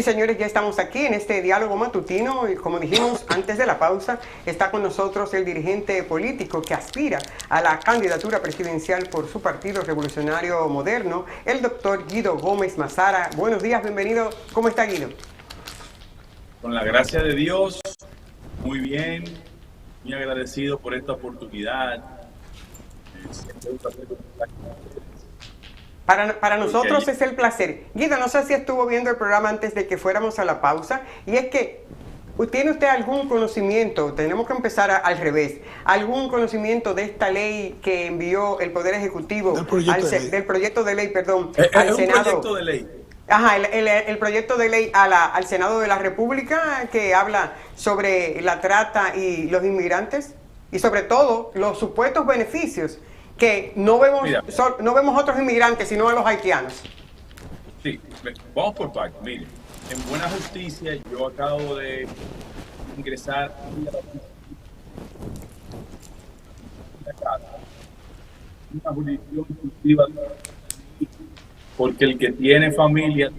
señores, ya estamos aquí en este diálogo matutino y como dijimos antes de la pausa, está con nosotros el dirigente político que aspira a la candidatura presidencial por su Partido Revolucionario Moderno, el doctor Guido Gómez Mazara. Buenos días, bienvenido. ¿Cómo está, Guido? Con la gracia de Dios, muy bien, muy agradecido por esta oportunidad. Para nosotros es el placer. Guido, no sé si estuvo viendo el programa antes de que fuéramos a la pausa, y es que, ¿tiene usted algún conocimiento? Tenemos que empezar al revés. ¿Algún conocimiento de esta ley que envió el Poder Ejecutivo del proyecto de ley, perdón, al Senado? Proyecto de ley. Ajá, el proyecto de ley al Senado de la República que habla sobre la trata y los inmigrantes y sobre todo los supuestos beneficios que no vemos, no vemos otros inmigrantes sino a los haitianos. Sí, vamos por partes. Mire, en buena justicia yo acabo de ingresar una jurisdicción exclusiva porque el que tiene familia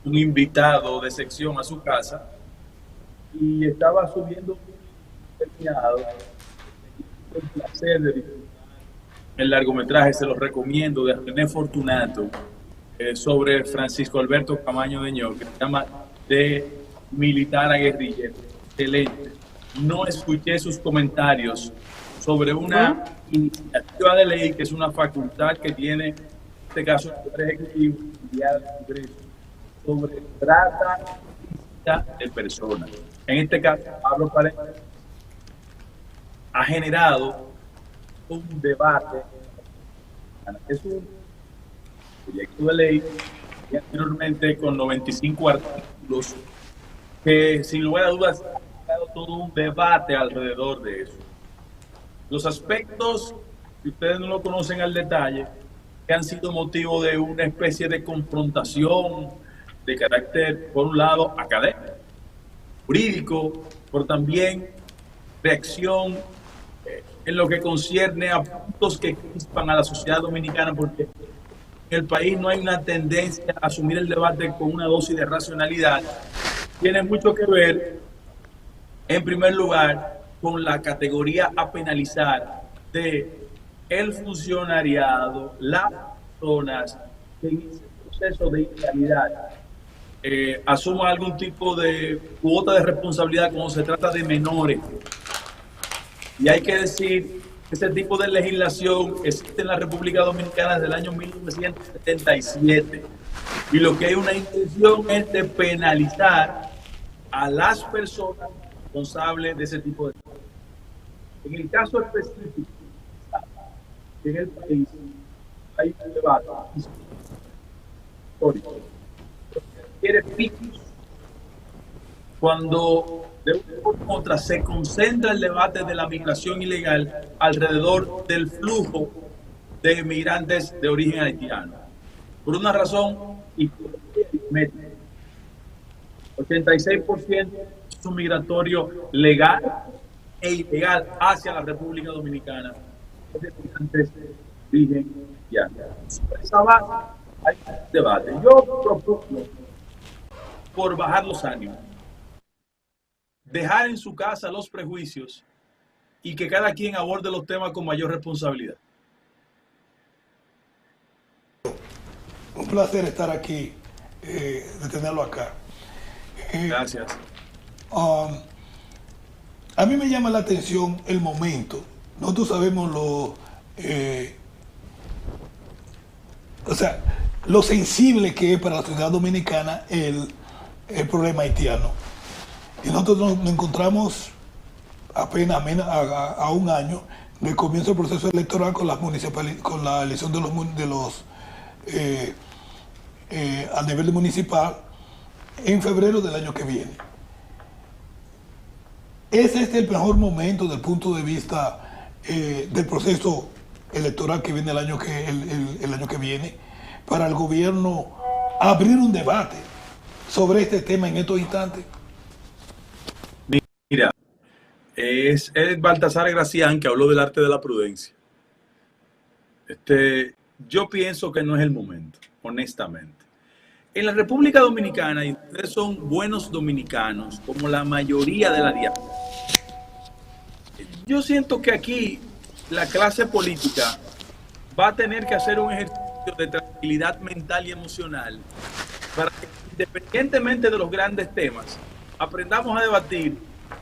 un invitado de sección a su casa y estaba subiendo el placer de disfrutar el largometraje, se lo recomiendo, de René Fortunato, sobre Francisco Alberto Camaño Deñor, que se llama De Militar a Guerrillero. Excelente. No escuché sus comentarios sobre una iniciativa de ley que es una facultad que tiene, en este caso, el Poder Ejecutivo, al Congreso, sobre trata de personas. En este caso, Pablo Paredes ha generado un debate. Es un proyecto de ley y anteriormente con 95 artículos que sin lugar a dudas ha dado todo un debate alrededor de eso. Los aspectos que ustedes no lo conocen al detalle, que han sido motivo de una especie de confrontación de carácter, por un lado, académico, jurídico, pero también reacción en lo que concierne a puntos que crispan a la sociedad dominicana, porque en el país no hay una tendencia a asumir el debate con una dosis de racionalidad. Tiene mucho que ver, en primer lugar, con la categoría a penalizar de el funcionariado, las personas que en ese proceso de ilegalidad asuman algún tipo de cuota de responsabilidad cuando se trata de menores. Y hay que decir que ese tipo de legislación existe en la República Dominicana desde el año 1977. Y lo que hay una intención es de penalizar a las personas responsables de ese tipo de cosas. En el caso específico, en el país hay un debate histórico que requiere picos. Cuando de una forma u otra se concentra el debate de la migración ilegal alrededor del flujo de migrantes de origen haitiano. Por una razón, 86% es un migratorio legal e ilegal hacia la República Dominicana de migrantes de origen haitiano. Sobre esa base hay un debate. Yo propongo, por bajar los ánimos, dejar en su casa los prejuicios y que cada quien aborde los temas con mayor responsabilidad. Un placer estar aquí, de tenerlo acá. Gracias. A mí me llama la atención el momento. Nosotros sabemos lo sensible que es para la sociedad dominicana el problema haitiano. Y nosotros nos encontramos apenas a un año del comienzo del proceso electoral con con la elección de los a nivel municipal en febrero del año que viene. ¿Es este el mejor momento desde el punto de vista del proceso electoral que viene el año que viene para el gobierno abrir un debate sobre este tema en estos instantes? Mira, es Baltasar Gracián que habló del arte de la prudencia. Yo pienso que no es el momento, honestamente. En la República Dominicana, y ustedes son buenos dominicanos, como la mayoría de la diáspora, yo siento que aquí la clase política va a tener que hacer un ejercicio de tranquilidad mental y emocional para que, independientemente de los grandes temas, aprendamos a debatir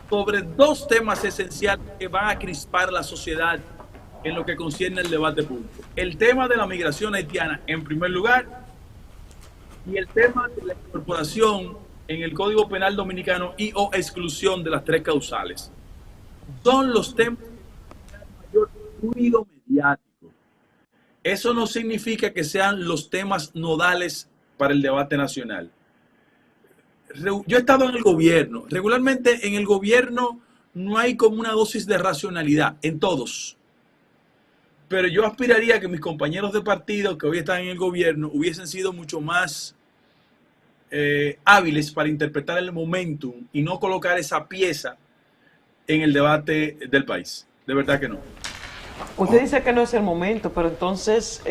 sobre dos temas esenciales que van a crispar la sociedad en lo que concierne al debate público. El tema de la migración haitiana, en primer lugar, y el tema de la incorporación en el Código Penal Dominicano y o exclusión de las tres causales. Son los temas que tienen mayor ruido mediático. Eso no significa que sean los temas nodales para el debate nacional. Yo he estado en el gobierno. Regularmente en el gobierno no hay como una dosis de racionalidad, en todos. Pero yo aspiraría a que mis compañeros de partido que hoy están en el gobierno hubiesen sido mucho más hábiles para interpretar el momentum y no colocar esa pieza en el debate del país. De verdad que no. Usted dice que no es el momento, pero entonces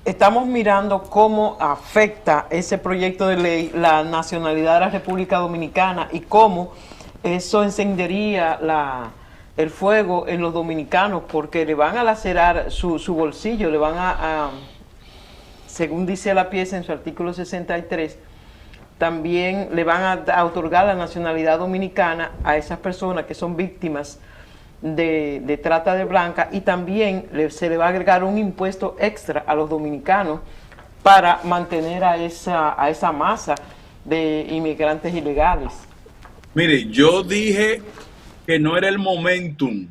estamos mirando cómo afecta ese proyecto de ley la nacionalidad de la República Dominicana y cómo eso encendería el fuego en los dominicanos, porque le van a lacerar su bolsillo, le van según dice la pieza en su artículo 63, también le van a otorgar la nacionalidad dominicana a esas personas que son víctimas de trata de blanca, y también se le va a agregar un impuesto extra a los dominicanos para mantener a esa masa de inmigrantes ilegales. Mire, yo dije que no era el momentum.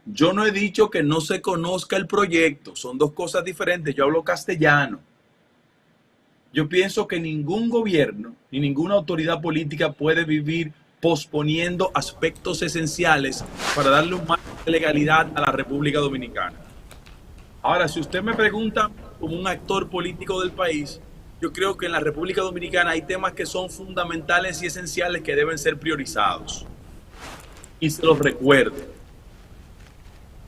Yo no he dicho que no se conozca el proyecto. Son dos cosas diferentes. Yo hablo castellano. Yo pienso que ningún gobierno ni ninguna autoridad política puede vivir posponiendo aspectos esenciales para darle un marco de legalidad a la República Dominicana. Ahora, si usted me pregunta como un actor político del país, yo creo que en la República Dominicana hay temas que son fundamentales y esenciales que deben ser priorizados. Y se los recuerdo.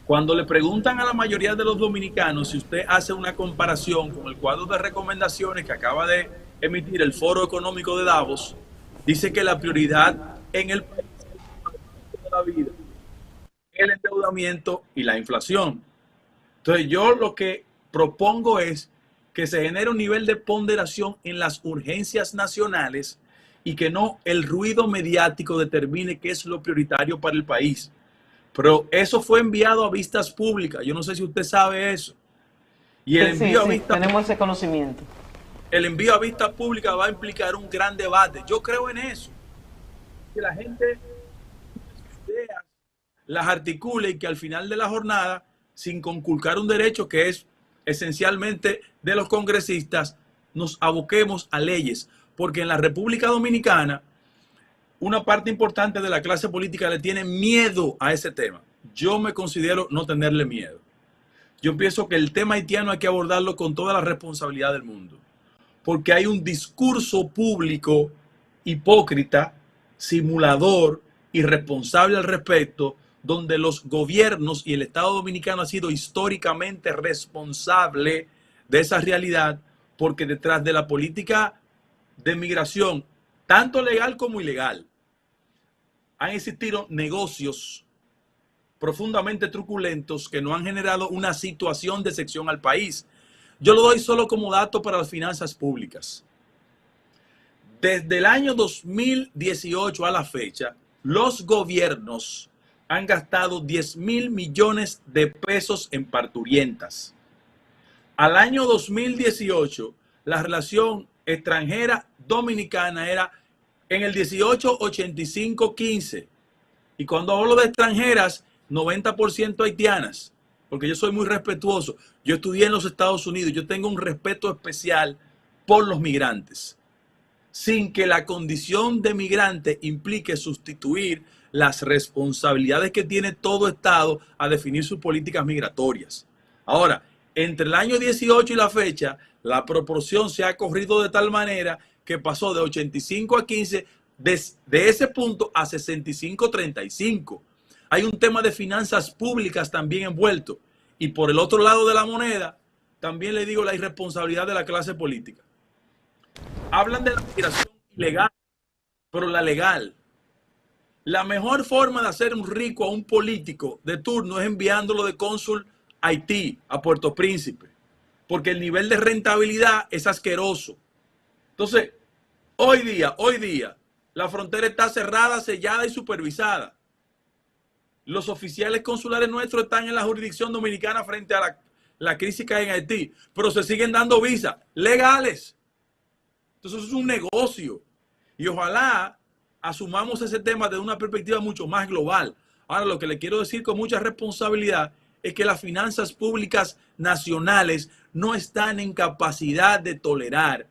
Cuando le preguntan a la mayoría de los dominicanos si usted hace una comparación con el cuadro de recomendaciones que acaba de emitir el Foro Económico de Davos, dice que la prioridad en el país es la vida, el endeudamiento y la inflación. Entonces yo lo que propongo es que se genere un nivel de ponderación en las urgencias nacionales y que no el ruido mediático determine qué es lo prioritario para el país. Pero eso fue enviado a vistas públicas. Yo no sé si usted sabe eso. Y el envío a vistas, tenemos ese conocimiento. El envío a vistas públicas va a implicar un gran debate. Yo creo en eso. Que la gente las articule y que al final de la jornada, sin conculcar un derecho que es esencialmente de los congresistas, nos aboquemos a leyes. Porque en la República Dominicana, una parte importante de la clase política le tiene miedo a ese tema. Yo me considero no tenerle miedo. Yo pienso que el tema haitiano hay que abordarlo con toda la responsabilidad del mundo. Porque hay un discurso público hipócrita, simulador, irresponsable al respecto, donde los gobiernos y el Estado Dominicano ha sido históricamente responsable de esa realidad, porque detrás de la política de migración, tanto legal como ilegal, han existido negocios profundamente truculentos que no han generado una situación de sección al país. Yo lo doy solo como dato para las finanzas públicas. Desde el año 2018 a la fecha, los gobiernos han gastado 10,000 millones de pesos en parturientas. Al año 2018, la relación extranjera dominicana era en el 18, 85, 15. Y cuando hablo de extranjeras, 90% haitianas. Porque yo soy muy respetuoso. Yo estudié en los Estados Unidos. Yo tengo un respeto especial por los migrantes. Sin que la condición de migrante implique sustituir las responsabilidades que tiene todo Estado a definir sus políticas migratorias. Ahora, entre el año 18 y la fecha, la proporción se ha corrido de tal manera que pasó de 85 a 15, de ese punto a 65 a 35. Hay un tema de finanzas públicas también envuelto. Y por el otro lado de la moneda, también le digo la irresponsabilidad de la clase política. Hablan de la migración ilegal, pero la legal. La mejor forma de hacer un rico a un político de turno es enviándolo de cónsul a Haití, a Puerto Príncipe, porque el nivel de rentabilidad es asqueroso. Entonces, hoy día, la frontera está cerrada, sellada y supervisada. Los oficiales consulares nuestros están en la jurisdicción dominicana frente a la crisis que hay en Haití, pero se siguen dando visas legales. Entonces es un negocio. Y ojalá asumamos ese tema desde una perspectiva mucho más global. Ahora, lo que le quiero decir con mucha responsabilidad es que las finanzas públicas nacionales no están en capacidad de tolerar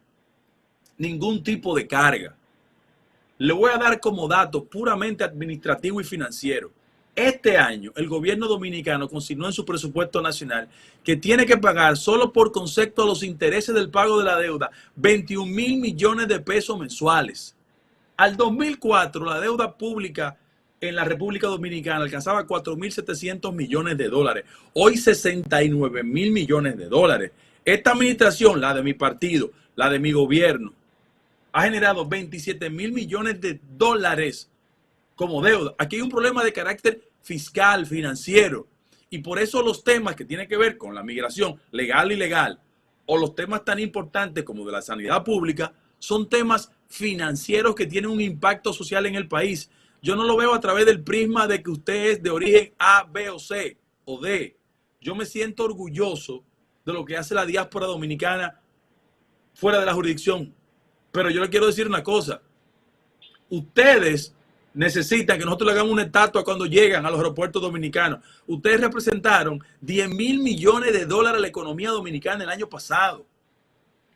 ningún tipo de carga. Le voy a dar como dato puramente administrativo y financiero. Este año el gobierno dominicano consignó en su presupuesto nacional que tiene que pagar solo por concepto a los intereses del pago de la deuda 21,000 millones de pesos mensuales. Al 2004 la deuda pública en la República Dominicana alcanzaba 4.700 millones de dólares. Hoy 69,000 millones de dólares. Esta administración, la de mi partido, la de mi gobierno, ha generado 27,000 millones de dólares como deuda. Aquí hay un problema de carácter fiscal, financiero. Y por eso los temas que tienen que ver con la migración legal y ilegal, o los temas tan importantes como de la sanidad pública, son temas financieros que tienen un impacto social en el país. Yo no lo veo a través del prisma de que usted es de origen A, B o C o D. Yo me siento orgulloso de lo que hace la diáspora dominicana fuera de la jurisdicción. Pero yo le quiero decir una cosa. Ustedes necesitan que nosotros le hagamos una estatua cuando llegan a los aeropuertos dominicanos. Ustedes representaron 10,000 millones de dólares a la economía dominicana el año pasado.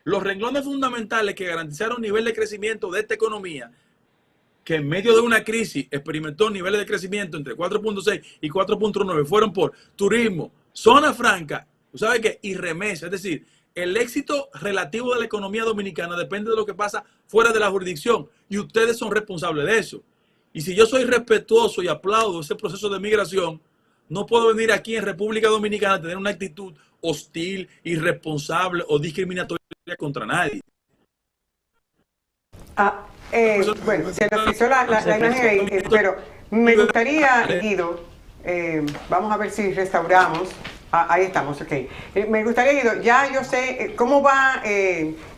Los renglones fundamentales que garantizaron nivel de crecimiento de esta economía, que en medio de una crisis experimentó niveles de crecimiento entre 4.6 y 4.9, fueron por turismo, zona franca, ¿sabe qué? Y remesa. Es decir, el éxito relativo de la economía dominicana depende de lo que pasa fuera de la jurisdicción y ustedes son responsables de eso. Y si yo soy respetuoso y aplaudo ese proceso de migración, no puedo venir aquí en República Dominicana a tener una actitud hostil, irresponsable o discriminatoria contra nadie. Bueno, se nos pisó la imagen ahí, pero me gustaría, Guido, vamos a ver si restauramos. Ahí estamos, ok. Me gustaría, Guido, ya yo sé cómo va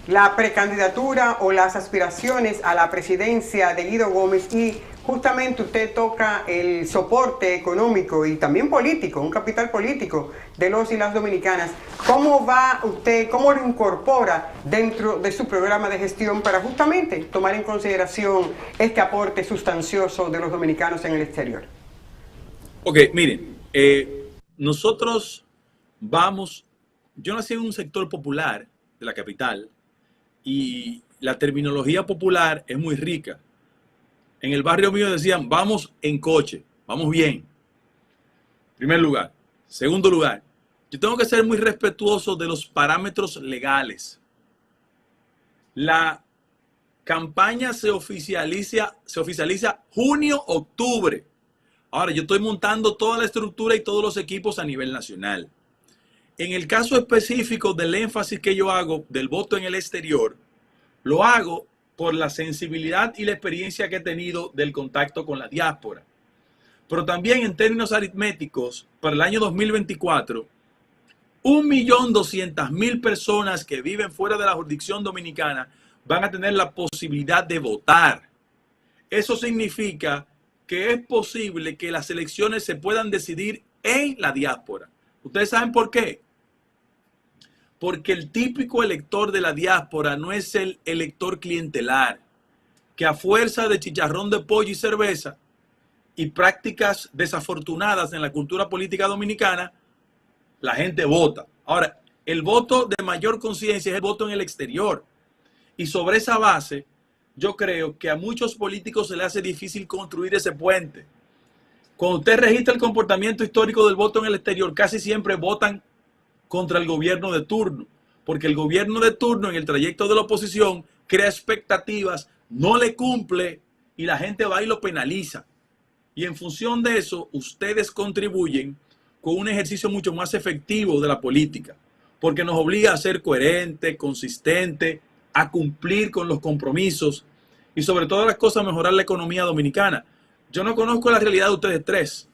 la precandidatura o las aspiraciones a la presidencia de Guido Gómez, y justamente usted toca el soporte económico y también político, un capital político de los y las dominicanas. ¿Cómo va usted, cómo lo incorpora dentro de su programa de gestión para justamente tomar en consideración este aporte sustancioso de los dominicanos en el exterior? Ok, miren, nosotros yo nací en un sector popular de la capital y la terminología popular es muy rica. En el barrio mío decían, vamos en coche, vamos bien. Primer lugar. Segundo lugar, yo tengo que ser muy respetuoso de los parámetros legales. La campaña se oficializa junio-octubre. Ahora, yo estoy montando toda la estructura y todos los equipos a nivel nacional. En el caso específico del énfasis que yo hago del voto en el exterior, lo hago por la sensibilidad y la experiencia que he tenido del contacto con la diáspora. Pero también en términos aritméticos, para el año 2024, 1.200.000 personas que viven fuera de la jurisdicción dominicana van a tener la posibilidad de votar. Eso significa que es posible que las elecciones se puedan decidir en la diáspora. ¿Ustedes saben por qué? Porque el típico elector de la diáspora no es el elector clientelar, que a fuerza de chicharrón de pollo y cerveza y prácticas desafortunadas en la cultura política dominicana, la gente vota. Ahora, el voto de mayor conciencia es el voto en el exterior. Y sobre esa base, yo creo que a muchos políticos se les hace difícil construir ese puente. Cuando usted registra el comportamiento histórico del voto en el exterior, casi siempre votan contra el gobierno de turno, porque el gobierno de turno en el trayecto de la oposición crea expectativas, no le cumple y la gente va y lo penaliza. Y en función de eso, ustedes contribuyen con un ejercicio mucho más efectivo de la política. porque nos obliga a ser coherente, consistente, a cumplir con los compromisos y sobre todas las cosas mejorar la economía dominicana. Yo no conozco la realidad de ustedes tres,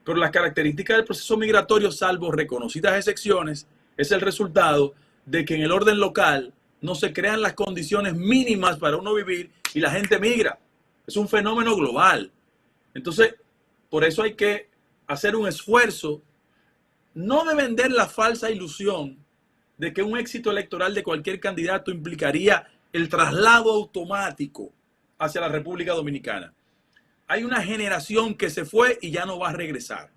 pero las características del proceso migratorio, salvo reconocidas excepciones, es el resultado de que en el orden local no se crean las condiciones mínimas para uno vivir y la gente migra. Es un fenómeno global. Entonces, por eso hay que hacer un esfuerzo, no de vender la falsa ilusión de que un éxito electoral de cualquier candidato implicaría el traslado automático hacia la República Dominicana. Hay una generación que se fue y ya no va a regresar.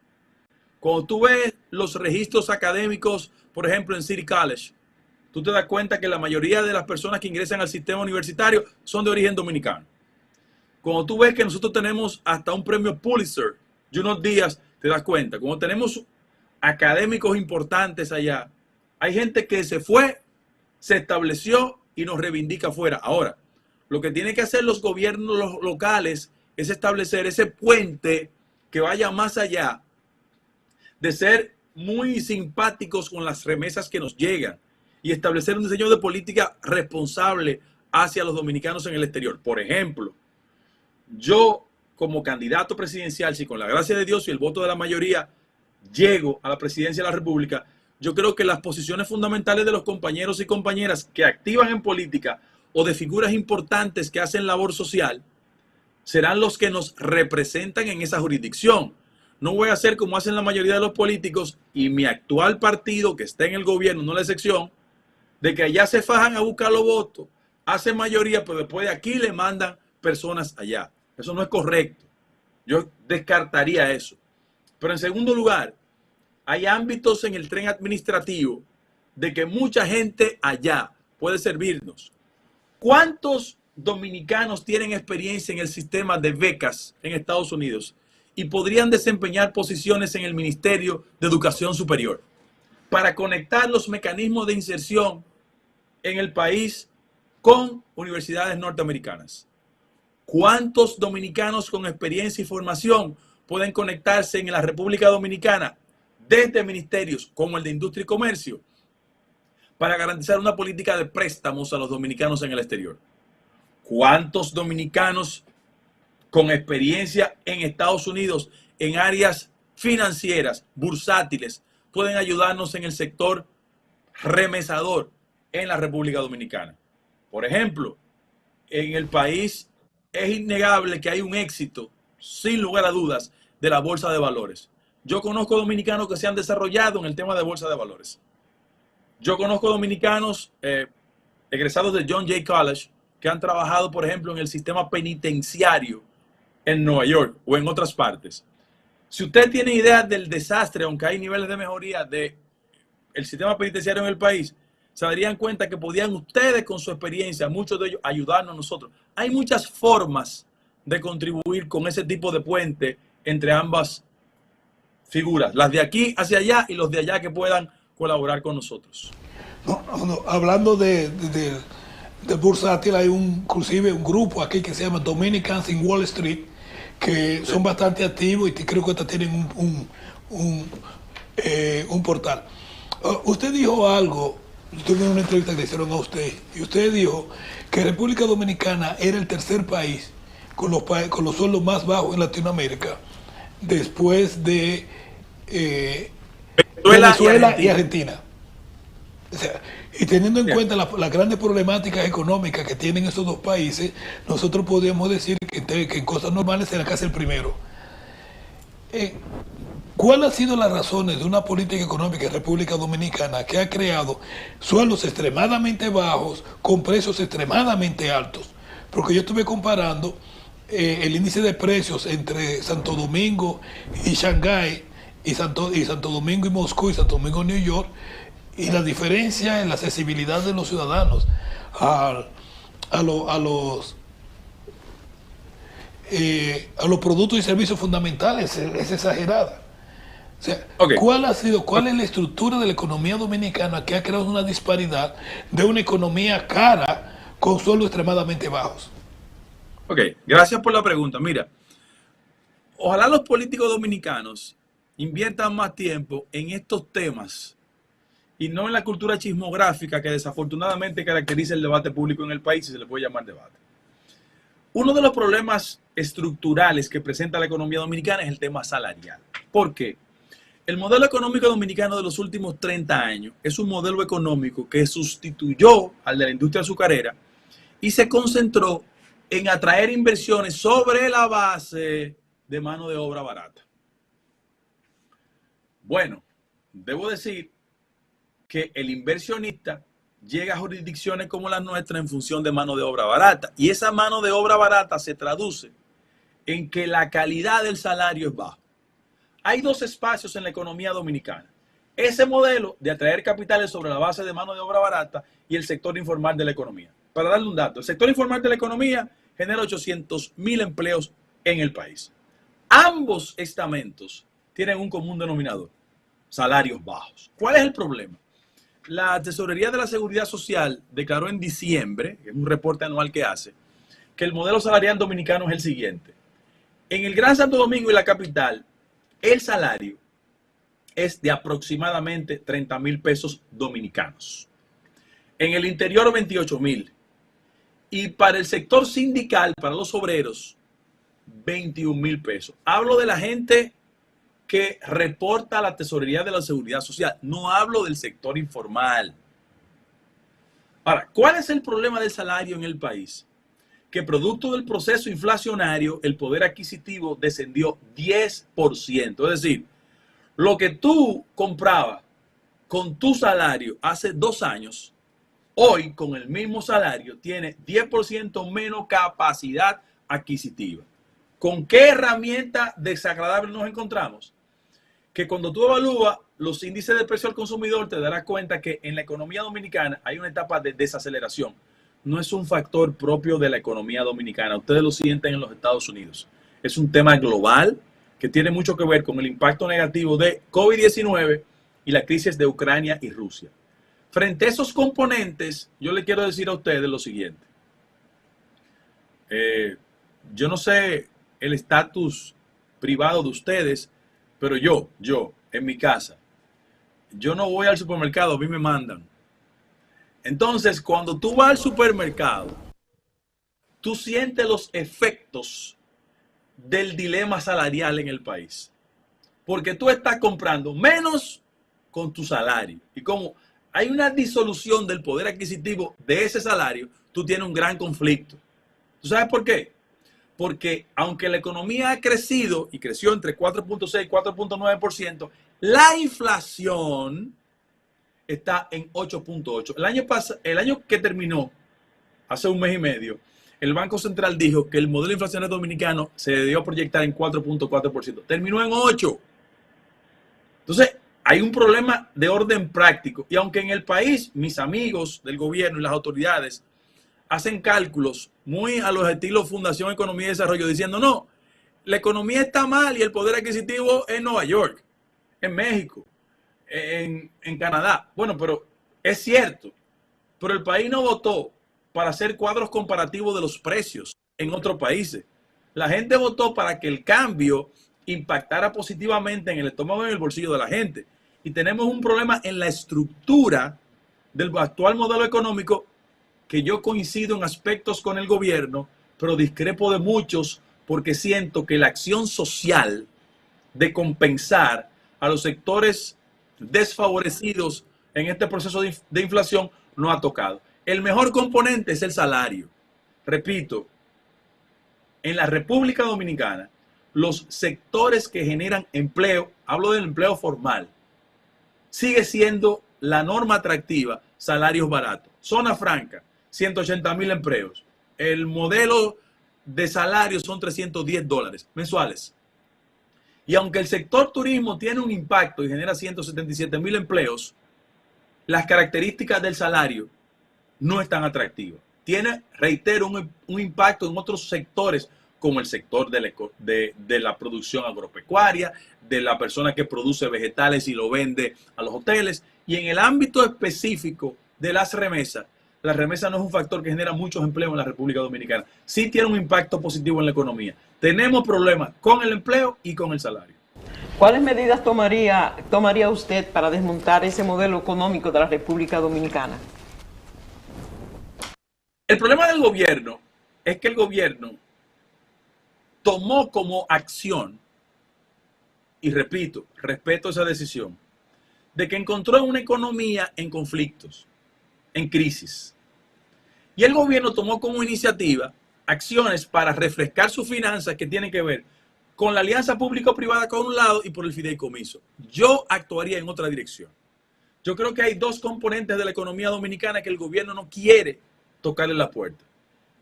Cuando tú ves los registros académicos, por ejemplo, en City College, tú te das cuenta que la mayoría de las personas que ingresan al sistema universitario son de origen dominicano. Cuando tú ves que nosotros tenemos hasta un premio Pulitzer y unos días, te das cuenta. Cuando tenemos académicos importantes allá, hay gente que se fue, se estableció y nos reivindica afuera. Ahora, lo que tienen que hacer los gobiernos locales es establecer ese puente que vaya más allá de ser muy simpáticos con las remesas que nos llegan y establecer un diseño de política responsable hacia los dominicanos en el exterior. Por ejemplo, yo como candidato presidencial, si con la gracia de Dios y el voto de la mayoría llego a la presidencia de la República, yo creo que las posiciones fundamentales de los compañeros y compañeras que activan en política o de figuras importantes que hacen labor social serán los que nos representan en esa jurisdicción. No voy a hacer como hacen la mayoría de los políticos y mi actual partido que está en el gobierno, no la excepción, de que allá se fajan a buscar los votos, hacen mayoría, pero después de aquí le mandan personas allá. Eso no es correcto. Yo descartaría eso. Pero en segundo lugar, hay ámbitos en el tren administrativo de que mucha gente allá puede servirnos. ¿Cuántos dominicanos tienen experiencia en el sistema de becas en Estados Unidos y podrían desempeñar posiciones en el Ministerio de Educación Superior para conectar los mecanismos de inserción en el país con universidades norteamericanas? ¿Cuántos dominicanos con experiencia y formación pueden conectarse en la República Dominicana desde ministerios como el de Industria y Comercio para garantizar una política de préstamos a los dominicanos en el exterior? ¿Cuántos dominicanos con experiencia en Estados Unidos en áreas financieras, bursátiles, pueden ayudarnos en el sector remesador en la República Dominicana? Por ejemplo, en el país es innegable que hay un éxito, sin lugar a dudas, de la bolsa de valores. Yo conozco dominicanos que se han desarrollado en el tema de bolsa de valores. Yo conozco dominicanos egresados de John Jay College que han trabajado, por ejemplo, en el sistema penitenciario en Nueva York o en otras partes. Si usted tiene idea del desastre, aunque hay niveles de mejoría del sistema penitenciario en el país, se darían cuenta que podían ustedes con su experiencia, muchos de ellos, ayudarnos a nosotros. Hay muchas formas de contribuir con ese tipo de puente entre ambas figuras, las de aquí hacia allá y los de allá que puedan colaborar con nosotros. Hablando de bursátil, hay inclusive un grupo aquí que se llama Dominicans in Wall Street, que son bastante activos y creo que hasta tienen un portal. Usted dijo algo, tuve una entrevista que le hicieron a usted, y usted dijo que República Dominicana era el tercer país con los sueldos más bajos en Latinoamérica, después de Venezuela y Argentina. O sea, y teniendo en cuenta las grandes problemáticas económicas que tienen esos dos países, nosotros podríamos decir que en cosas normales será casi el primero. ¿Cuáles han sido las razones de una política económica en República Dominicana que ha creado sueldos extremadamente bajos con precios extremadamente altos? Porque yo estuve comparando el índice de precios entre Santo Domingo y Shanghái, y Santo Domingo y Moscú, y Santo Domingo y New York, y la diferencia en la accesibilidad de los ciudadanos a los productos y servicios fundamentales es exagerada. O sea, ¿cuál es la estructura de la economía dominicana que ha creado una disparidad de una economía cara con sueldos extremadamente bajos? Ok, gracias por la pregunta. Mira, ojalá los políticos dominicanos inviertan más tiempo en estos temas y no en la cultura chismográfica que desafortunadamente caracteriza el debate público en el país, si se le puede llamar debate. Uno de los problemas estructurales que presenta la economía dominicana es el tema salarial. ¿Por qué? El modelo económico dominicano de los últimos 30 años es un modelo económico que sustituyó al de la industria azucarera y se concentró en atraer inversiones sobre la base de mano de obra barata. Bueno, debo decir que el inversionista llega a jurisdicciones como la nuestra en función de mano de obra barata. Y esa mano de obra barata se traduce en que la calidad del salario es baja. Hay dos espacios en la economía dominicana. Ese modelo de atraer capitales sobre la base de mano de obra barata y el sector informal de la economía. Para darle un dato, el sector informal de la economía genera 800,000 empleos en el país. Ambos estamentos tienen un común denominador: salarios bajos. ¿Cuál es el problema? La Tesorería de la Seguridad Social declaró en diciembre, en un reporte anual que hace, que el modelo salarial dominicano es el siguiente. En el Gran Santo Domingo y la capital, el salario es de aproximadamente 30,000 pesos dominicanos. En el interior, 28,000. Y para el sector sindical, para los obreros, 21,000 pesos. Hablo de la gente que reporta a la Tesorería de la Seguridad Social. No hablo del sector informal. Ahora, ¿cuál es el problema del salario en el país? Que producto del proceso inflacionario, el poder adquisitivo descendió 10%. Es decir, lo que tú comprabas con tu salario hace 2 años, hoy con el mismo salario tiene 10% menos capacidad adquisitiva. ¿Con qué herramienta desagradable nos encontramos? Que cuando tú evalúas los índices de precio al consumidor, te darás cuenta que en la economía dominicana hay una etapa de desaceleración. No es un factor propio de la economía dominicana. Ustedes lo sienten en los Estados Unidos. Es un tema global que tiene mucho que ver con el impacto negativo de COVID-19 y la crisis de Ucrania y Rusia. Frente a esos componentes, yo le quiero decir a ustedes lo siguiente. Yo no sé el estatus privado de ustedes, pero yo, en mi casa, yo no voy al supermercado, a mí me mandan. Entonces, cuando tú vas al supermercado, tú sientes los efectos del dilema salarial en el país. Porque tú estás comprando menos con tu salario. Y como hay una disolución del poder adquisitivo de ese salario, tú tienes un gran conflicto. ¿Tú sabes por qué? Porque aunque la economía ha crecido y creció entre 4.6 y 4.9%, la inflación está en 8.8. El año que terminó, hace un mes y medio, el Banco Central dijo que el modelo inflacionario dominicano se debió proyectar en 4.4%. Terminó en 8%. Entonces, hay un problema de orden práctico. Y aunque en el país, mis amigos del gobierno y las autoridades hacen cálculos muy a los estilos Fundación Economía y Desarrollo, diciendo, no, la economía está mal y el poder adquisitivo en Nueva York, en México, en Canadá. Bueno, pero es cierto, pero el país no votó para hacer cuadros comparativos de los precios en otros países. La gente votó para que el cambio impactara positivamente en el estómago y en el bolsillo de la gente. Y tenemos un problema en la estructura del actual modelo económico, que yo coincido en aspectos con el gobierno, pero discrepo de muchos porque siento que la acción social de compensar a los sectores desfavorecidos en este proceso de inflación no ha tocado. El mejor componente es el salario. Repito, en la República Dominicana, los sectores que generan empleo, hablo del empleo formal, sigue siendo la norma atractiva, salarios baratos. Zona franca, 180,000 empleos. El modelo de salario son $310 mensuales. Y aunque el sector turismo tiene un impacto y genera 177,000 empleos, las características del salario no es tan atractiva. Tiene, reitero, un impacto en otros sectores, como el sector de la producción agropecuaria, de la persona que produce vegetales y lo vende a los hoteles. Y en el ámbito específico de las remesas, la remesa no es un factor que genera muchos empleos en la República Dominicana. Sí tiene un impacto positivo en la economía. Tenemos problemas con el empleo y con el salario. ¿Cuáles medidas tomaría usted para desmontar ese modelo económico de la República Dominicana? El problema del gobierno es que el gobierno tomó como acción, y repito, respeto esa decisión, de que encontró una economía en conflictos, en crisis. Y el gobierno tomó como iniciativa acciones para refrescar sus finanzas que tienen que ver con la alianza público-privada por un lado y por el fideicomiso. Yo actuaría en otra dirección. Yo creo que hay dos componentes de la economía dominicana que el gobierno no quiere tocarle la puerta.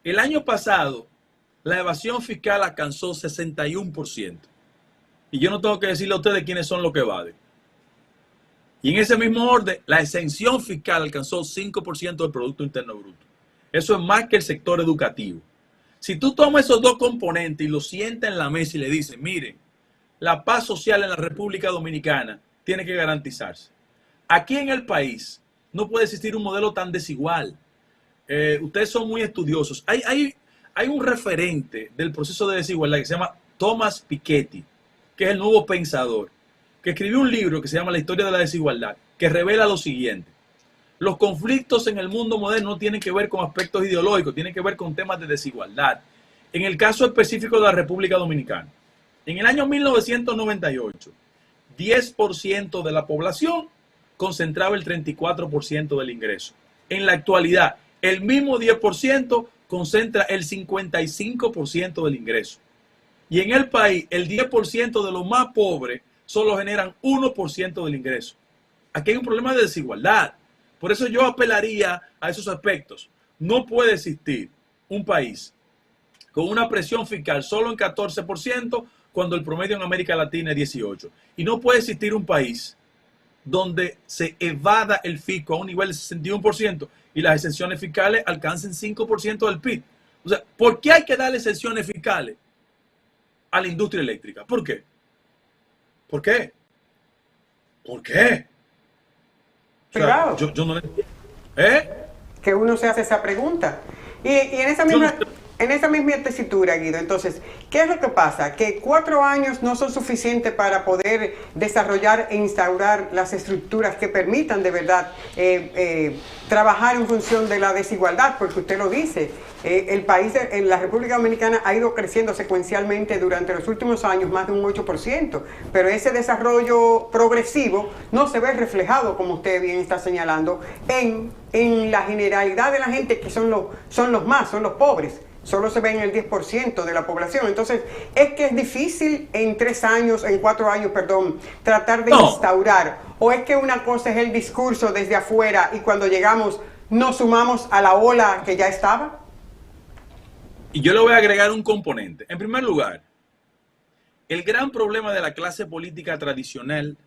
El año pasado, la evasión fiscal alcanzó 61%. Y yo no tengo que decirle a ustedes quiénes son los que evaden. Y en ese mismo orden, la exención fiscal alcanzó 5% del Producto Interno Bruto. Eso es más que el sector educativo. Si tú tomas esos dos componentes y los sientas en la mesa y le dices, miren, la paz social en la República Dominicana tiene que garantizarse. Aquí en el país no puede existir un modelo tan desigual. Ustedes son muy estudiosos. Hay un referente del proceso de desigualdad que se llama Thomas Piketty, que es el nuevo pensador, que escribió un libro que se llama La historia de la desigualdad, que revela lo siguiente. Los conflictos en el mundo moderno no tienen que ver con aspectos ideológicos, tienen que ver con temas de desigualdad. En el caso específico de la República Dominicana, en el año 1998, 10% de la población concentraba el 34% del ingreso. En la actualidad, el mismo 10% concentra el 55% del ingreso. Y en el país, el 10% de los más pobres solo generan 1% del ingreso. Aquí hay un problema de desigualdad. Por eso yo apelaría a esos aspectos. No puede existir un país con una presión fiscal solo en 14% cuando el promedio en América Latina es 18%. Y no puede existir un país donde se evada el fisco a un nivel de 61% y las exenciones fiscales alcancen 5% del PIB. O sea, ¿por qué hay que darle exenciones fiscales a la industria eléctrica? ¿Por qué? ¿Por qué? ¿Por qué? O sea, Privado. yo no le entiendo. ¿Eh? Que uno se hace esa pregunta. Y en esa misma tesitura, Guido, entonces, ¿qué es lo que pasa? Que 4 años no son suficientes para poder desarrollar e instaurar las estructuras que permitan de verdad trabajar en función de la desigualdad, porque usted lo dice, el país, en la República Dominicana ha ido creciendo secuencialmente durante los últimos años más de un 8%, pero ese desarrollo progresivo no se ve reflejado, como usted bien está señalando, en la generalidad de la gente que son los pobres. Solo se ve en el 10% de la población. Entonces, es que es difícil en 4 años, tratar de instaurar. O es que una cosa es el discurso desde afuera y cuando llegamos nos sumamos a la ola que ya estaba. Y yo le voy a agregar un componente. En primer lugar, el gran problema de la clase política tradicional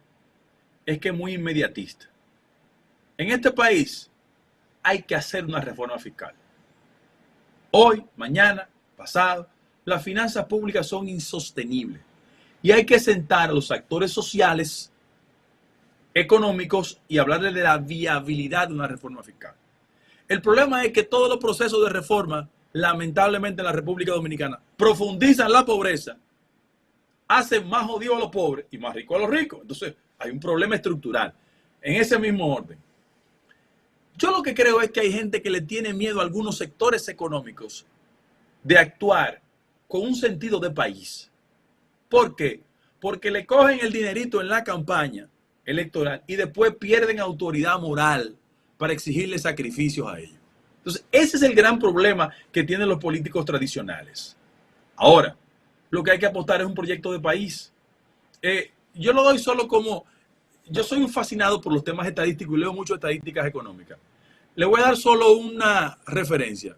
es que es muy inmediatista. En este país hay que hacer una reforma fiscal. Hoy, mañana, pasado, las finanzas públicas son insostenibles. Y hay que sentar a los actores sociales, económicos y hablarles de la viabilidad de una reforma fiscal. El problema es que todos los procesos de reforma, lamentablemente en la República Dominicana, profundizan la pobreza, hacen más jodidos a los pobres y más ricos a los ricos. Entonces, hay un problema estructural. En ese mismo orden. Yo lo que creo es que hay gente que le tiene miedo a algunos sectores económicos de actuar con un sentido de país. ¿Por qué? Porque le cogen el dinerito en la campaña electoral y después pierden autoridad moral para exigirle sacrificios a ellos. Entonces, ese es el gran problema que tienen los políticos tradicionales. Ahora, lo que hay que apostar es un proyecto de país. Yo lo doy solo como... Yo soy un fascinado por los temas estadísticos y leo mucho estadísticas económicas. Le voy a dar solo una referencia.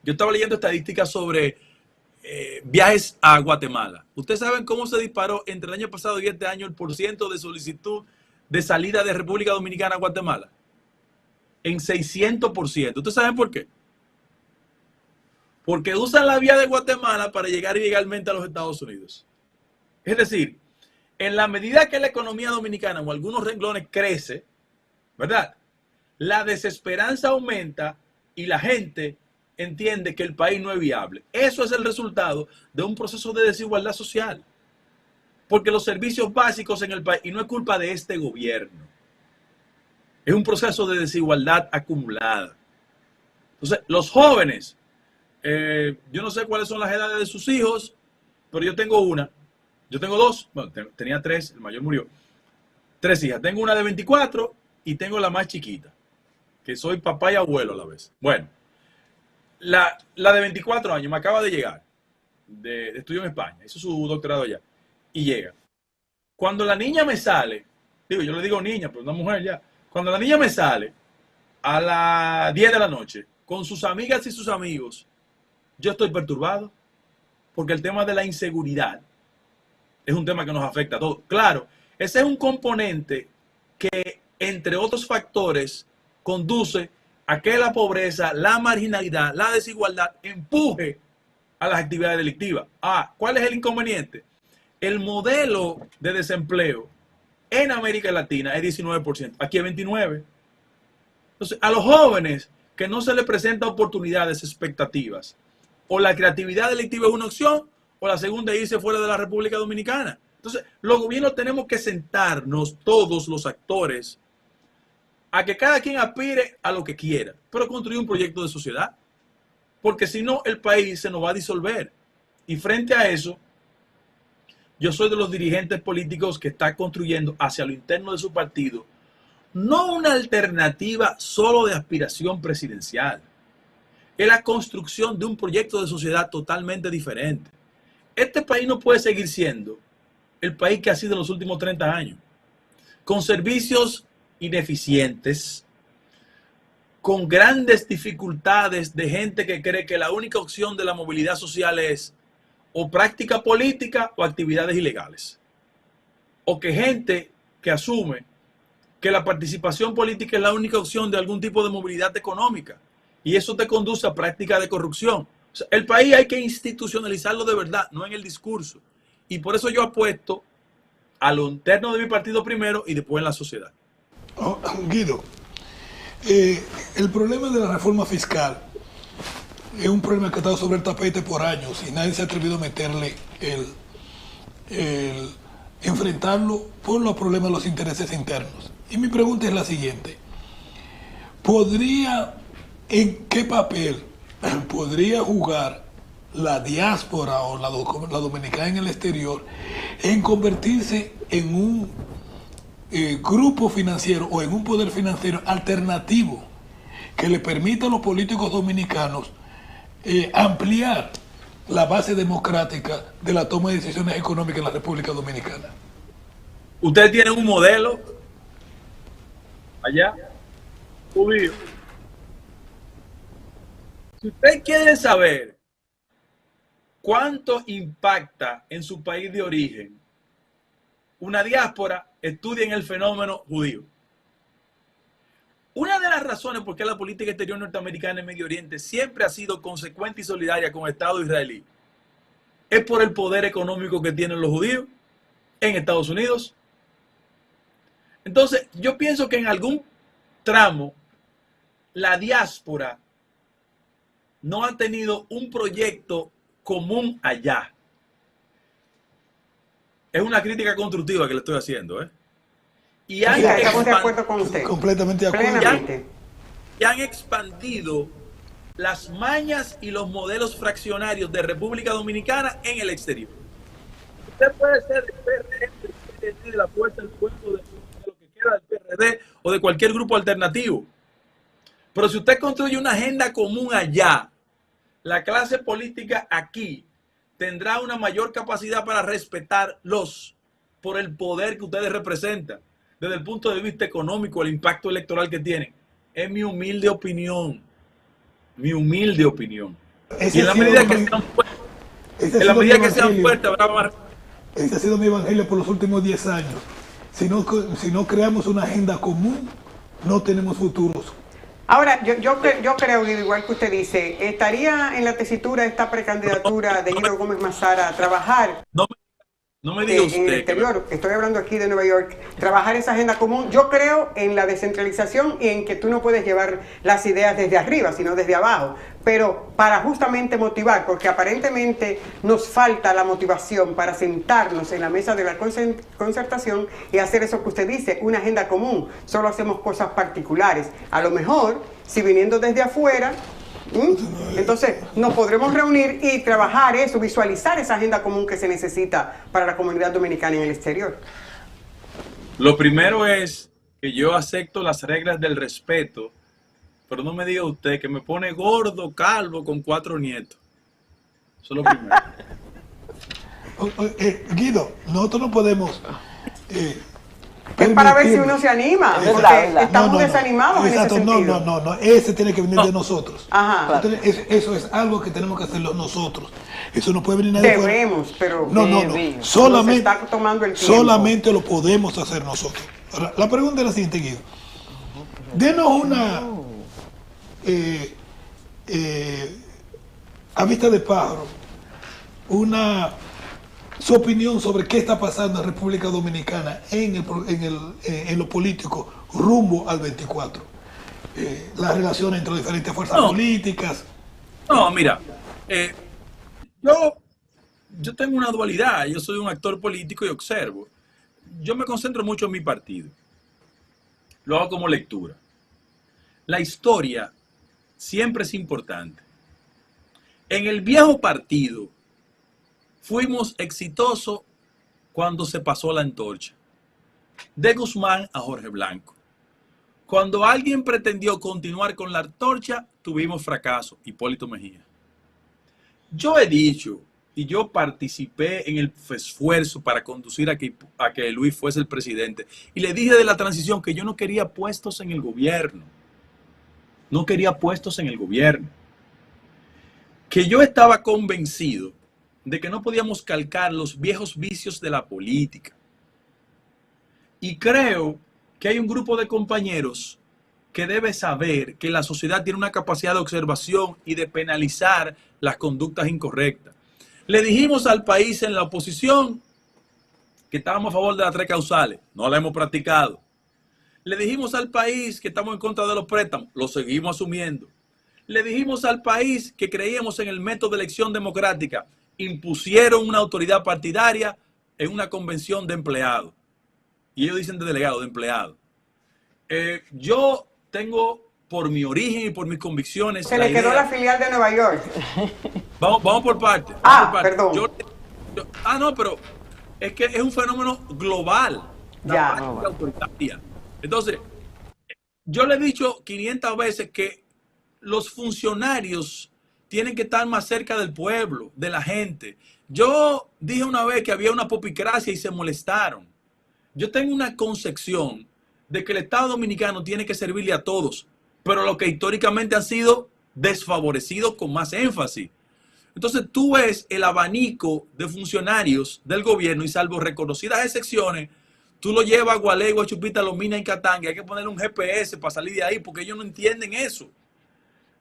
Yo estaba leyendo estadísticas sobre viajes a Guatemala. ¿Ustedes saben cómo se disparó entre el año pasado y este año el % de solicitud de salida de República Dominicana a Guatemala? En 600%. ¿Ustedes saben por qué? Porque usan la vía de Guatemala para llegar ilegalmente a los Estados Unidos. Es decir, en la medida que la economía dominicana o algunos renglones crece, ¿verdad? La desesperanza aumenta y la gente entiende que el país no es viable. Eso es el resultado de un proceso de desigualdad social. porque los servicios básicos en el país, y no es culpa de este gobierno, es un proceso de desigualdad acumulada. Entonces, los jóvenes, yo no sé cuáles son las edades de sus hijos, pero yo tengo una, yo tengo dos, bueno, tenía tres, el mayor murió, tres hijas, tengo una de 24 y tengo la más chiquita, que soy papá y abuelo a la vez. Bueno, la de 24 años me acaba de llegar, estudió en España, hizo su doctorado allá, y llega. Cuando la niña me sale, digo, yo le digo niña, pero una mujer ya, cuando la niña me sale a las 10 de la noche, con sus amigas y sus amigos, yo estoy perturbado, porque el tema de la inseguridad es un tema que nos afecta a todos. Claro, ese es un componente que, entre otros factores, conduce a que la pobreza, la marginalidad, la desigualdad empuje a las actividades delictivas. ¿Cuál es el inconveniente? El modelo de desempleo en América Latina es 19%, aquí es 29%. Entonces, a los jóvenes que no se les presenta oportunidades, expectativas, o la creatividad delictiva es una opción, o la segunda es irse fuera de la República Dominicana. Entonces, los gobiernos tenemos que sentarnos, todos los actores, a que cada quien aspire a lo que quiera, pero construir un proyecto de sociedad, porque si no, el país se nos va a disolver. Y frente a eso, yo soy de los dirigentes políticos que está construyendo hacia lo interno de su partido no una alternativa solo de aspiración presidencial, es la construcción de un proyecto de sociedad totalmente diferente. Este país no puede seguir siendo el país que ha sido en los últimos 30 años, con servicios ineficientes, con grandes dificultades de gente que cree que la única opción de la movilidad social es o práctica política o actividades ilegales. O que gente que asume que la participación política es la única opción de algún tipo de movilidad económica. Y eso te conduce a prácticas de corrupción. O sea, el país hay que institucionalizarlo de verdad, no en el discurso. Y por eso yo apuesto a lo interno de mi partido primero y después en la sociedad. Guido, el problema de la reforma fiscal es un problema que ha estado sobre el tapete por años y nadie se ha atrevido a meterle enfrentarlo por los problemas de los intereses internos. Y mi pregunta es la siguiente: ¿en qué papel podría jugar la diáspora o la dominicana en el exterior en convertirse en un grupo financiero o en un poder financiero alternativo que le permita a los políticos dominicanos ampliar la base democrática de la toma de decisiones económicas en la República Dominicana? Ustedes tienen un modelo allá, judío. Si ustedes quieren saber cuánto impacta en su país de origen una diáspora, estudien el fenómeno judío. Una de las razones por qué la política exterior norteamericana en Medio Oriente siempre ha sido consecuente y solidaria con el Estado israelí es por el poder económico que tienen los judíos en Estados Unidos. Entonces, yo pienso que en algún tramo la diáspora no ha tenido un proyecto común allá. Es una crítica constructiva que le estoy haciendo, ¿eh? Y estamos de acuerdo con usted. Completamente de acuerdo. Y han expandido las mañas y los modelos fraccionarios de República Dominicana en el exterior. Usted puede ser del PRD, de la Fuerza del Pueblo, de lo que queda del PRD o de cualquier grupo alternativo. Pero si usted construye una agenda común allá, la clase política aquí tendrá una mayor capacidad para respetarlos por el poder que ustedes representan. Desde el punto de vista económico, el impacto electoral que tienen. Es mi humilde opinión. Mi humilde opinión. Y en la medida que sean fuertes, habrá más. Ese ha sido mi evangelio por los últimos 10 años. Si no creamos una agenda común, no tenemos futuros. Ahora, yo creo, igual que usted dice, ¿estaría en la tesitura esta precandidatura de Guido Gómez Mazara a trabajar? No No me diga usted en el exterior, estoy hablando aquí de Nueva York, trabajar esa agenda común. Yo creo en la descentralización y en que tú no puedes llevar las ideas desde arriba, sino desde abajo, pero para justamente motivar, porque aparentemente nos falta la motivación para sentarnos en la mesa de la concertación y hacer eso que usted dice, una agenda común. Solo hacemos cosas particulares. A lo mejor, si viniendo desde afuera, entonces nos podremos reunir y trabajar eso, visualizar esa agenda común que se necesita para la comunidad dominicana en el exterior. Lo primero es que yo acepto las reglas del respeto, pero no me diga usted que me pone gordo, calvo, con 4 nietos. Eso es lo primero. Guido, nosotros no podemos... Es para ver si uno se anima, porque estamos desanimados en ese sentido. No, ese tiene que venir de nosotros. Ajá. Entonces, eso es algo que tenemos que hacerlo nosotros. Eso no puede venir nadie fuera. Debemos, pero No. solamente, está tomando el tiempo. Solamente lo podemos hacer nosotros. Ahora, la pregunta es la siguiente, Guido. Denos una a vista de pájaro, su opinión sobre qué está pasando en República Dominicana en lo político rumbo al 24. Las relaciones entre diferentes fuerzas políticas. No, mira, yo tengo una dualidad. Yo soy un actor político y observo. Yo me concentro mucho en mi partido. Lo hago como lectura. La historia siempre es importante. En el viejo partido fuimos exitosos cuando se pasó la antorcha. De Guzmán a Jorge Blanco. Cuando alguien pretendió continuar con la antorcha, tuvimos fracaso. Hipólito Mejía. Yo he dicho, y yo participé en el esfuerzo para conducir a que Luis fuese el presidente, y le dije de la transición que yo no quería puestos en el gobierno. No quería puestos en el gobierno. Que yo estaba convencido de que no podíamos calcar los viejos vicios de la política. Y creo que hay un grupo de compañeros que debe saber que la sociedad tiene una capacidad de observación y de penalizar las conductas incorrectas. Le dijimos al país en la oposición que estábamos a favor de las 3 causales. No la hemos practicado. Le dijimos al país que estamos en contra de los préstamos. Lo seguimos asumiendo. Le dijimos al país que creíamos en el método de elección democrática. Impusieron una autoridad partidaria en una convención de empleados. Y ellos dicen de delegado, de empleado. Yo tengo, por mi origen y por mis convicciones... Se le quedó la filial de Nueva York. Vamos por parte. Perdón. No, pero es que es un fenómeno global. Ya. Autoritaria. Entonces, yo le he dicho 500 veces que los funcionarios tienen que estar más cerca del pueblo, de la gente. Yo dije una vez que había una popicracia y se molestaron. Yo tengo una concepción de que el Estado Dominicano tiene que servirle a todos, pero los que históricamente han sido desfavorecidos con más énfasis. Entonces tú ves el abanico de funcionarios del gobierno y salvo reconocidas excepciones, tú lo llevas a Gualego, a Chupita, a Los Minas, en Catanga, hay que ponerle un GPS para salir de ahí porque ellos no entienden eso.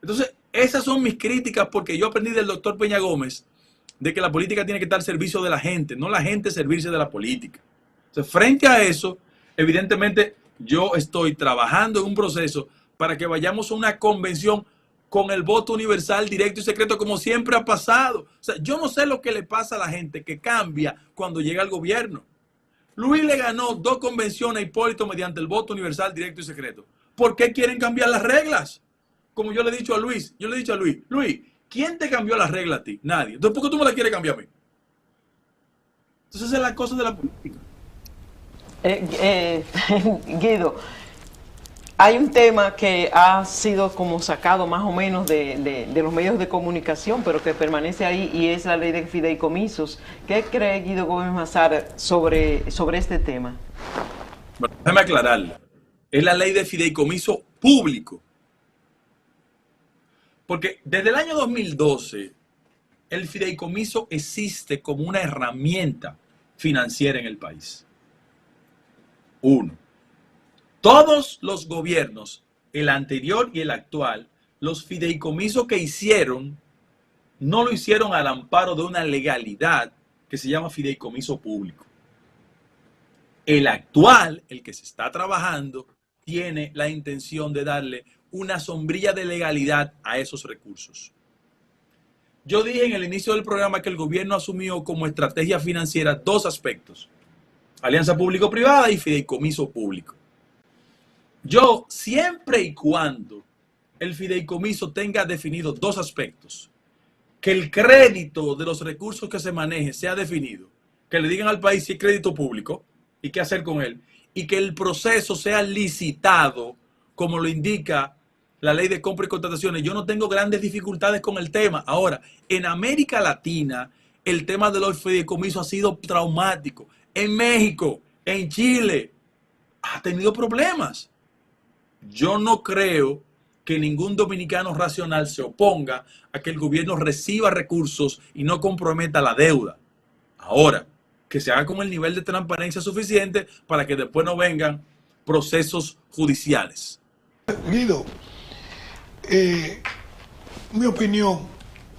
Entonces, esas son mis críticas porque yo aprendí del doctor Peña Gómez de que la política tiene que estar al servicio de la gente, no la gente servirse de la política. Entonces, frente a eso, evidentemente, yo estoy trabajando en un proceso para que vayamos a una convención con el voto universal, directo y secreto, como siempre ha pasado. O sea, yo no sé lo que le pasa a la gente que cambia cuando llega al gobierno. Luis le ganó 2 convenciones a Hipólito mediante el voto universal, directo y secreto. ¿Por qué quieren cambiar las reglas? Como yo le he dicho a Luis, Luis, ¿quién te cambió las reglas a ti? Nadie. Entonces, ¿por qué tú me las quieres cambiar a mí? Entonces, esa es la cosa de la política. Guido, hay un tema que ha sido como sacado más o menos de los medios de comunicación, pero que permanece ahí y es la ley de fideicomisos. ¿Qué cree Guido Gómez Mazara sobre este tema? Bueno, déjame aclararle. Es la ley de fideicomiso público. Porque desde el año 2012, el fideicomiso existe como una herramienta financiera en el país. 1. Todos los gobiernos, el anterior y el actual, los fideicomisos que hicieron, no lo hicieron al amparo de una legalidad, que se llama fideicomiso público. El actual, el que se está trabajando, tiene la intención de darle una sombrilla de legalidad a esos recursos. Yo dije en el inicio del programa que el gobierno asumió como estrategia financiera dos aspectos: alianza público-privada y fideicomiso público. Yo, siempre y cuando el fideicomiso tenga definido dos aspectos, que el crédito de los recursos que se maneje sea definido, que le digan al país si es crédito público y qué hacer con él, y que el proceso sea licitado, como lo indica la ley de compra y contrataciones, yo no tengo grandes dificultades con el tema. Ahora, en América Latina, el tema de los fideicomisos ha sido traumático. En México, en Chile, ha tenido problemas. Yo no creo que ningún dominicano racional se oponga a que el gobierno reciba recursos y no comprometa la deuda. Ahora, que se haga con el nivel de transparencia suficiente para que después no vengan procesos judiciales. Guido, mi opinión,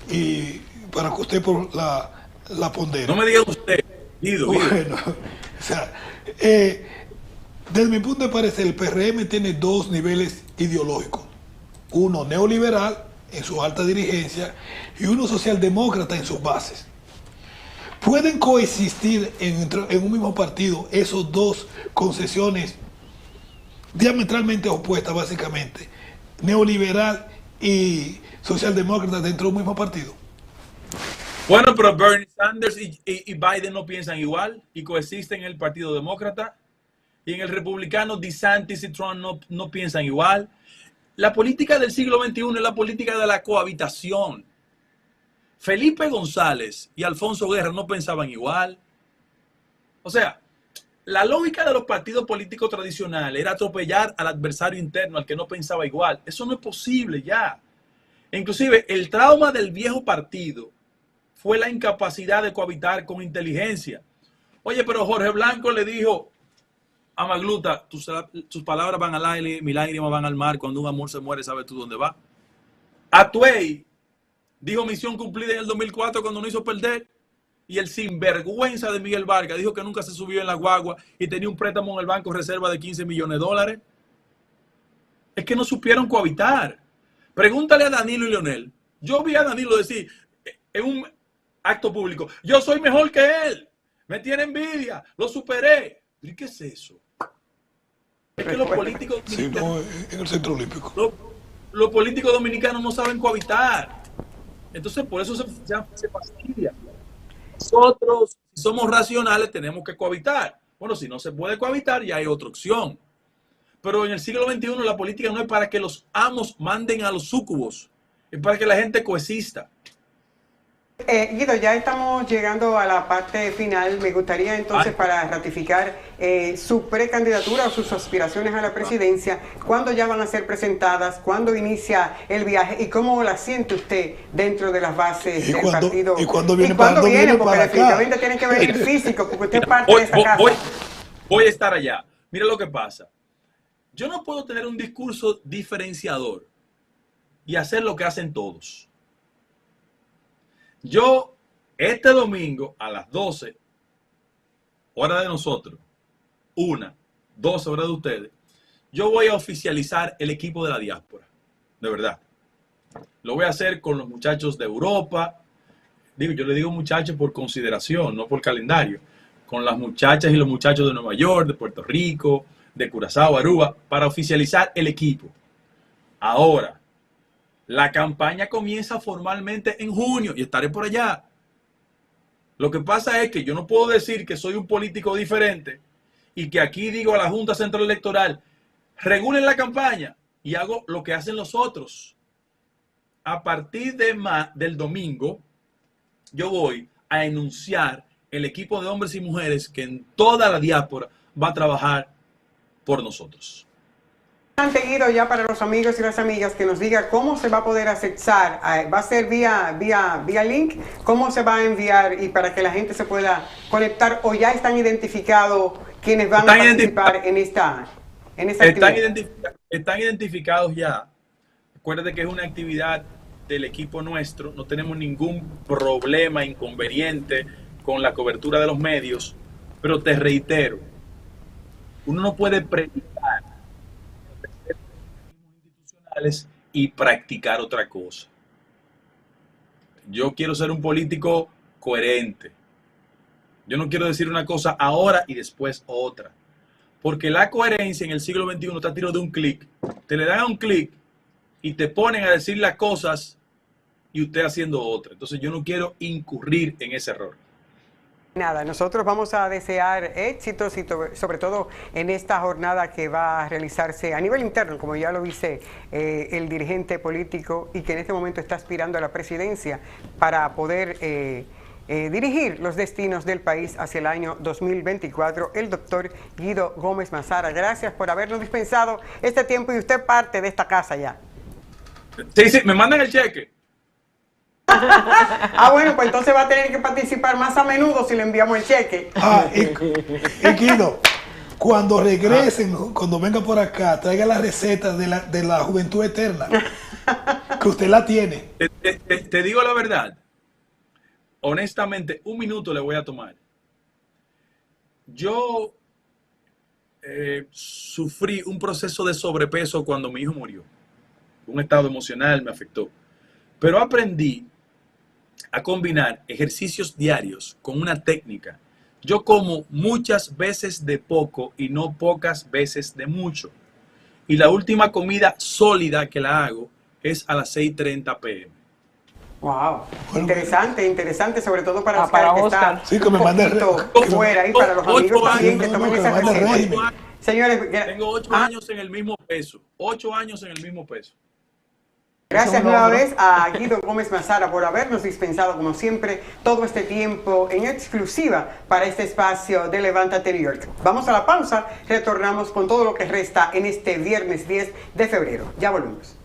y para que usted la pondere. No me diga usted, Guido. Bueno, o sea, desde mi punto de parecer, el PRM tiene dos niveles ideológicos. Uno neoliberal en su alta dirigencia y uno socialdemócrata en sus bases. ¿Pueden coexistir en un mismo partido esos dos concesiones diametralmente opuestas, básicamente, neoliberal y socialdemócrata, dentro de un mismo partido? Bueno, pero Bernie Sanders y Biden no piensan igual y coexisten en el Partido Demócrata, y en el republicano DeSantis y Trump no piensan igual. La política del siglo XXI es la política de la cohabitación. Felipe González y Alfonso Guerra no pensaban igual. O sea, la lógica de los partidos políticos tradicionales era atropellar al adversario interno, al que no pensaba igual. Eso no es posible ya. Inclusive, el trauma del viejo partido fue la incapacidad de cohabitar con inteligencia. Oye, pero Jorge Blanco le dijo a Magluta: tus palabras van al aire, mis lágrimas van al mar, cuando un amor se muere, ¿sabes tú dónde va? Atuey dijo misión cumplida en el 2004 cuando no hizo perder. Y el sinvergüenza de Miguel Vargas dijo que nunca se subió en la guagua y tenía un préstamo en el Banco Reserva de 15 millones de dólares. Es que no supieron cohabitar. Pregúntale a Danilo y Leonel. Yo vi a Danilo decir en un acto público: yo soy mejor que él, me tiene envidia, lo superé. ¿Y qué es eso? Es que los políticos dominicanos, sí, no, en el Centro Olímpico, los políticos dominicanos no saben cohabitar. Entonces por eso se fastidia. Nosotros, si somos racionales, tenemos que cohabitar. Bueno, si no se puede cohabitar, ya hay otra opción. Pero en el siglo XXI la política no es para que los amos manden a los súcubos, es para que la gente coexista. Guido, ya estamos llegando a la parte final. Me gustaría entonces, para ratificar su precandidatura o sus aspiraciones a la presidencia, ¿cuándo ya van a ser presentadas? ¿Cuándo inicia el viaje? ¿Y cómo la siente usted dentro de las bases del partido? ¿Y cuándo viene, porque definitivamente tienen que venir físico, porque usted es parte de esta casa. Voy a estar allá. Mira lo que pasa. Yo no puedo tener un discurso diferenciador y hacer lo que hacen todos. Yo, este domingo a las 12, hora de nosotros, 12 horas de ustedes, yo voy a oficializar el equipo de la diáspora. De verdad. Lo voy a hacer con los muchachos de Europa. Yo le digo muchachos por consideración, no por calendario. Con las muchachas y los muchachos de Nueva York, de Puerto Rico, de Curazao, Aruba, para oficializar el equipo. Ahora, la campaña comienza formalmente en junio y estaré por allá. Lo que pasa es que yo no puedo decir que soy un político diferente y que aquí digo a la Junta Central Electoral: regulen la campaña, y hago lo que hacen los otros. A partir del domingo, yo voy a enunciar el equipo de hombres y mujeres que en toda la diáspora va a trabajar por nosotros. Guido, ya para los amigos y las amigas, que nos diga cómo se va a poder accesar. ¿Va a ser vía link? ¿Cómo se va a enviar? Y para que la gente se pueda conectar, o ya están identificados quienes van a participar en esta actividad. Están identificados ya. Acuérdate que es una actividad del equipo nuestro. No tenemos ningún problema, inconveniente con la cobertura de los medios, pero te reitero, uno no puede predicar institucionales y practicar otra cosa. Yo quiero ser un político coherente. Yo no quiero decir una cosa ahora y después otra. Porque la coherencia en el siglo XXI está a tiro de un clic. Te le dan a un clic y te ponen a decir las cosas y usted haciendo otra. Entonces yo no quiero incurrir en ese error. Nada, nosotros vamos a desear éxitos y sobre todo en esta jornada que va a realizarse a nivel interno, como ya lo dice el dirigente político y que en este momento está aspirando a la presidencia para poder dirigir los destinos del país hacia el año 2024, el doctor Guido Gómez Mazara. Gracias por habernos dispensado este tiempo y usted parte de esta casa ya. Sí, me mandan el cheque. Bueno, pues entonces va a tener que participar más a menudo si le enviamos el cheque. Y Guido, cuando regresen, cuando venga por acá, traiga la receta de la juventud eterna, que usted la tiene. Te digo la verdad, honestamente, un minuto le voy a tomar. Yo sufrí un proceso de sobrepeso cuando mi hijo murió. Un estado emocional me afectó. Pero aprendí a combinar ejercicios diarios con una técnica. Yo como muchas veces de poco y no pocas veces de mucho. Y la última comida sólida que la hago es a las 6:30 p.m. Wow, interesante, sobre todo para para que Oscar. está Sí, que me mande fuera y para los amigos también que tomen esa receta. Señores, tengo 8 años en el mismo peso. 8 años en el mismo peso. Gracias nueva vez a Guido Gómez Mazara por habernos dispensado, como siempre, todo este tiempo en exclusiva para este espacio de Levántate New York. Vamos a la pausa, retornamos con todo lo que resta en este viernes 10 de febrero. Ya volvemos.